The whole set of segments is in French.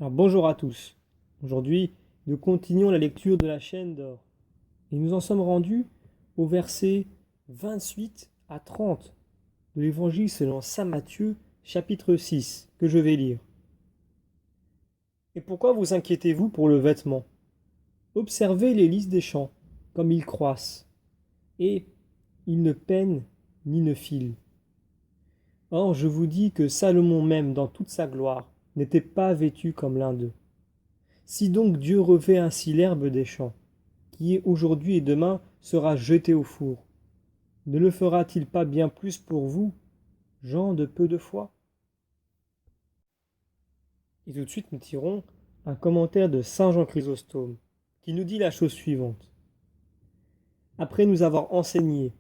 Alors bonjour à tous. Aujourd'hui, nous continuons la lecture de la chaîne d'or. Et nous en sommes rendus au verset 28 à 30 de l'évangile selon saint Matthieu, chapitre 6, que je vais lire. Et pourquoi vous inquiétez-vous pour le vêtement? Observez les lys des champs, comme ils croissent, et ils ne peinent ni ne filent. Or, je vous dis que Salomon même, dans toute sa gloire, n'était pas vêtu comme l'un d'eux. Si donc Dieu revêt ainsi l'herbe des champs, qui est aujourd'hui et demain sera jetée au four, ne le fera-t-il pas bien plus pour vous, gens de peu de foi? Et tout de suite nous tirons un commentaire de saint Jean Chrysostome, qui nous dit la chose suivante. Après nous avoir enseigné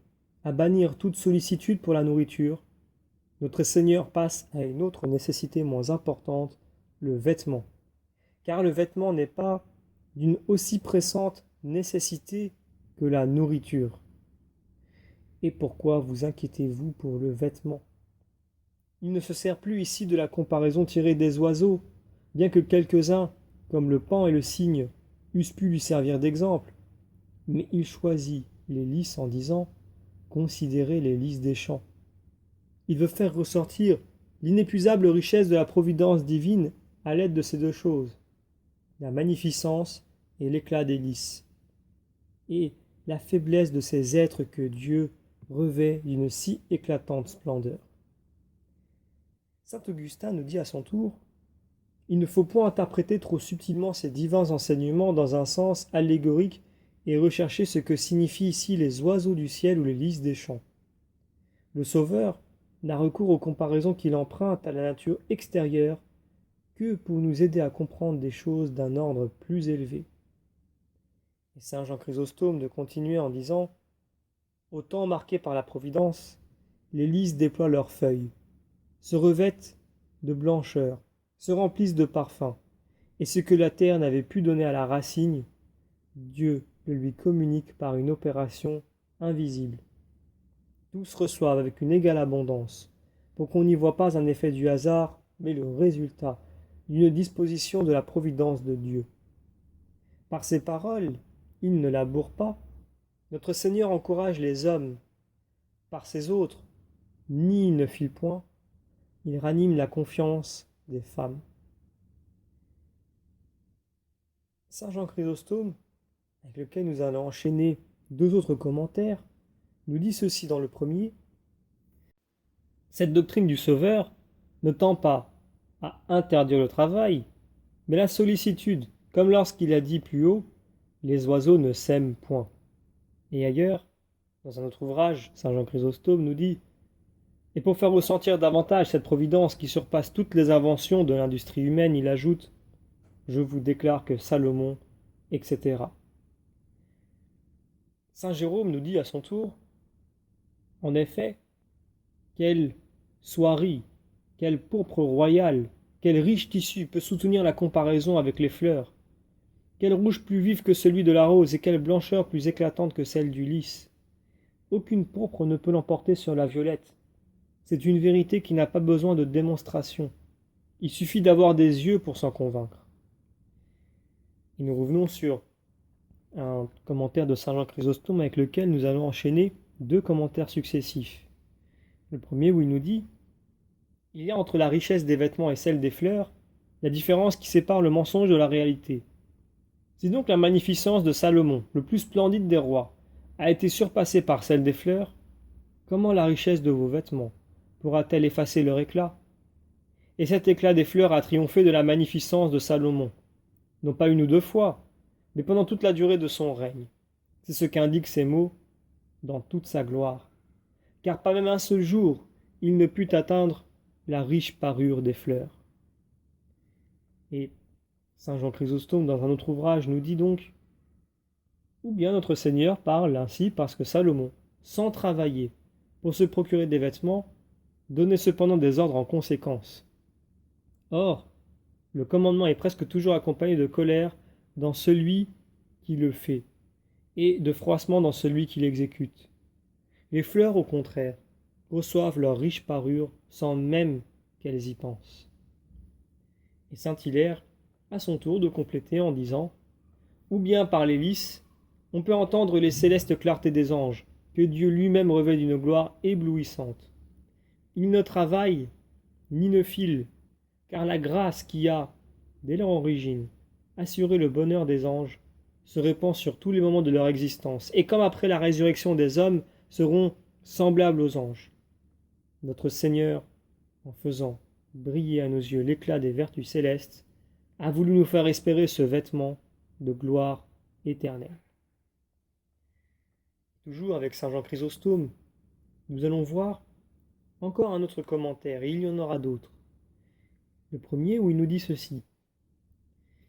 à bannir toute sollicitude pour la nourriture, notre Seigneur passe à une autre nécessité moins importante, le vêtement. Car le vêtement n'est pas d'une aussi pressante nécessité que la nourriture. Et pourquoi vous inquiétez-vous pour le vêtement? Il ne se sert plus ici de la comparaison tirée des oiseaux, bien que quelques-uns, comme le paon et le cygne, eussent pu lui servir d'exemple, mais il choisit les lys en disant « Considérez les lys des champs ». Il veut faire ressortir l'inépuisable richesse de la providence divine à l'aide de ces deux choses, la magnificence et l'éclat des lys, et la faiblesse de ces êtres que Dieu revêt d'une si éclatante splendeur. Saint Augustin nous dit à son tour, il ne faut point interpréter trop subtilement ces divins enseignements dans un sens allégorique et rechercher ce que signifient ici les oiseaux du ciel ou les lys des champs. Le Sauveur n'a recours aux comparaisons qu'il emprunte à la nature extérieure que pour nous aider à comprendre des choses d'un ordre plus élevé. Et saint Jean Chrysostome de continuer en disant « Au temps marqué par la Providence, les lys déploient leurs feuilles, se revêtent de blancheur, se remplissent de parfums, et ce que la terre n'avait pu donner à la racine, Dieu le lui communique par une opération invisible. Tous reçoivent avec une égale abondance, pour qu'on n'y voit pas un effet du hasard, mais le résultat d'une disposition de la providence de Dieu. Par ces paroles, il ne laboure pas. Notre Seigneur encourage les hommes. Par ces autres, ni il ne file point, il ranime la confiance des femmes. Saint Jean Chrysostome, avec lequel nous allons enchaîner deux autres commentaires, nous dit ceci dans le premier. Cette doctrine du Sauveur ne tend pas à interdire le travail, mais la sollicitude, comme lorsqu'il a dit plus haut, les oiseaux ne sèment point. Et ailleurs, dans un autre ouvrage, saint Jean Chrysostome nous dit « Et pour faire ressentir davantage cette providence qui surpasse toutes les inventions de l'industrie humaine, il ajoute « Je vous déclare que Salomon, etc. » Saint Jérôme nous dit à son tour « En effet, quelle soierie, quel pourpre royal, quel riche tissu peut soutenir la comparaison avec les fleurs? Quel rouge plus vif que celui de la rose et quelle blancheur plus éclatante que celle du lys? Aucune pourpre ne peut l'emporter sur la violette. C'est une vérité qui n'a pas besoin de démonstration. Il suffit d'avoir des yeux pour s'en convaincre. » Et nous revenons sur un commentaire de saint Jean Chrysostome avec lequel nous allons enchaîner deux commentaires successifs. Le premier où il nous dit « Il y a entre la richesse des vêtements et celle des fleurs la différence qui sépare le mensonge de la réalité. Si donc la magnificence de Salomon, le plus splendide des rois, a été surpassée par celle des fleurs, comment la richesse de vos vêtements pourra-t-elle effacer leur éclat? Et cet éclat des fleurs a triomphé de la magnificence de Salomon, non pas une ou deux fois, mais pendant toute la durée de son règne. C'est ce qu'indiquent ces mots, dans toute sa gloire. Car pas même un seul jour, il ne put atteindre la riche parure des fleurs. » Et saint Jean Chrysostome, dans un autre ouvrage, nous dit donc « Ou bien notre Seigneur parle ainsi parce que Salomon, sans travailler, pour se procurer des vêtements, donnait cependant des ordres en conséquence. Or, le commandement est presque toujours accompagné de colère dans celui qui le fait, et de froissement dans celui qui l'exécute. Les fleurs, au contraire, reçoivent leur riche parure sans même qu'elles y pensent. » Et saint Hilaire, à son tour de compléter en disant « Ou bien par les lys, on peut entendre les célestes clartés des anges, que Dieu lui-même revêt d'une gloire éblouissante. Il ne travaille ni ne file, car la grâce qui a, dès leur origine, assuré le bonheur des anges, se répand sur tous les moments de leur existence, et comme après la résurrection des hommes, seront semblables aux anges. Notre Seigneur, en faisant briller à nos yeux l'éclat des vertus célestes, a voulu nous faire espérer ce vêtement de gloire éternelle. » Toujours avec saint Jean Chrysostome, nous allons voir encore un autre commentaire, et il y en aura d'autres. Le premier où il nous dit ceci.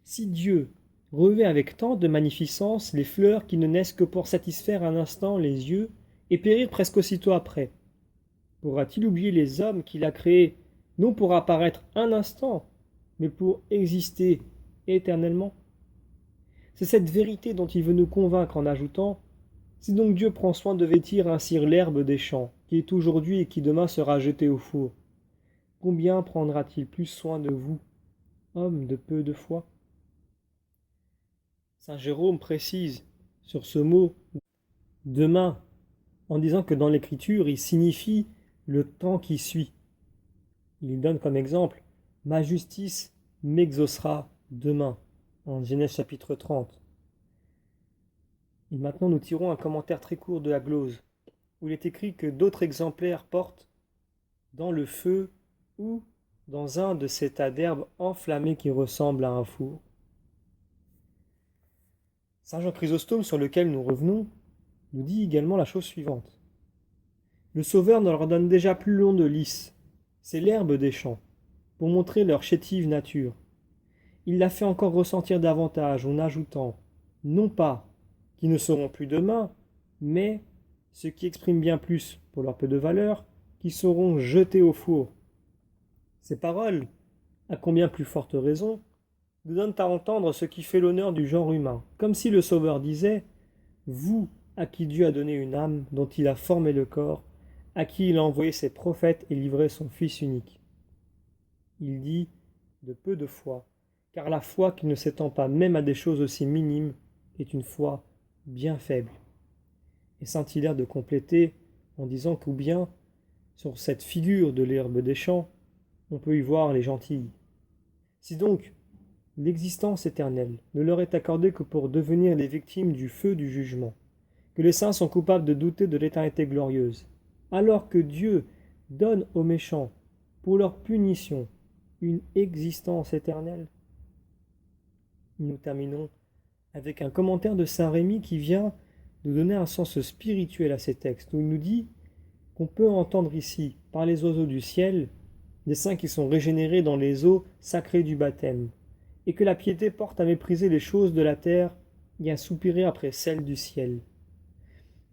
Si Dieu revêt avec tant de magnificence les fleurs qui ne naissent que pour satisfaire un instant les yeux et périr presque aussitôt après, pourra-t-il oublier les hommes qu'il a créés, non pour apparaître un instant, mais pour exister éternellement? C'est cette vérité dont il veut nous convaincre en ajoutant « Si donc Dieu prend soin de vêtir ainsi l'herbe des champs, qui est aujourd'hui et qui demain sera jetée au four, combien prendra-t-il plus soin de vous, hommes de peu de foi ?» Saint Jérôme précise sur ce mot « demain » en disant que dans l'Écriture, il signifie le temps qui suit. Il donne comme exemple « Ma justice m'exaucera demain » en Genèse chapitre 30. Et maintenant, nous tirons un commentaire très court de la glose, où il est écrit que d'autres exemplaires portent dans le feu ou dans un de ces tas d'herbes enflammées qui ressemblent à un four. Saint Jean Chrysostome, sur lequel nous revenons, nous dit également la chose suivante. Le Sauveur ne leur donne déjà plus long de lys, c'est l'herbe des champs, pour montrer leur chétive nature. Il la fait encore ressentir davantage en ajoutant, non pas qui ne seront plus demain, mais, ce qui exprime bien plus pour leur peu de valeur, qui seront jetés au four. Ces paroles, à combien plus forte raison, nous donnent à entendre ce qui fait l'honneur du genre humain, comme si le Sauveur disait « Vous, à qui Dieu a donné une âme, dont il a formé le corps, à qui il a envoyé ses prophètes et livré son Fils unique. » Il dit « de peu de foi », car la foi qui ne s'étend pas même à des choses aussi minimes est une foi bien faible. Et saint Hilaire de compléter en disant qu'ou bien, sur cette figure de l'herbe des champs, on peut y voir les gentilles. Si donc l'existence éternelle ne leur est accordée que pour devenir les victimes du feu du jugement, que les saints sont coupables de douter de l'éternité glorieuse, alors que Dieu donne aux méchants, pour leur punition, une existence éternelle. Nous terminons avec un commentaire de saint Rémy qui vient de donner un sens spirituel à ces textes, où il nous dit qu'on peut entendre ici, par les oiseaux du ciel, des saints qui sont régénérés dans les eaux sacrées du baptême, et que la piété porte à mépriser les choses de la terre et à soupirer après celles du ciel.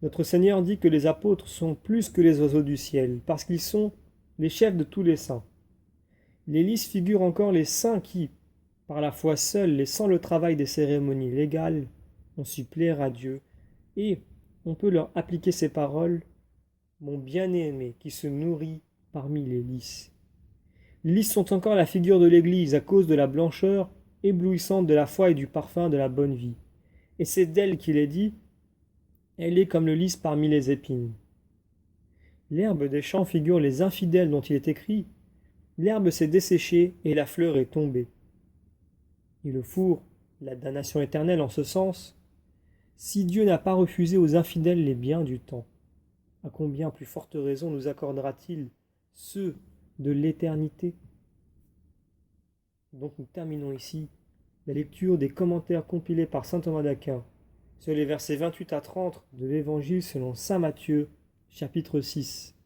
Notre Seigneur dit que les apôtres sont plus que les oiseaux du ciel, parce qu'ils sont les chefs de tous les saints. Les lys figurent encore les saints qui, par la foi seule et sans le travail des cérémonies légales, ont su plaire à Dieu, et on peut leur appliquer ces paroles « Mon bien-aimé qui se nourrit parmi les lys ». Les lys sont encore la figure de l'Église à cause de la blancheur éblouissante de la foi et du parfum de la bonne vie. Et c'est d'elle qu'il est dit « Elle est comme le lys parmi les épines ». L'herbe des champs figure les infidèles dont il est écrit « L'herbe s'est desséchée et la fleur est tombée ». Et le four, la damnation éternelle en ce sens, si Dieu n'a pas refusé aux infidèles les biens du temps, à combien plus forte raison nous accordera-t-il ceux de l'éternité? Donc nous terminons ici la lecture des commentaires compilés par saint Thomas d'Aquin sur les versets 28 à 30 de l'Évangile selon saint Matthieu, chapitre 6.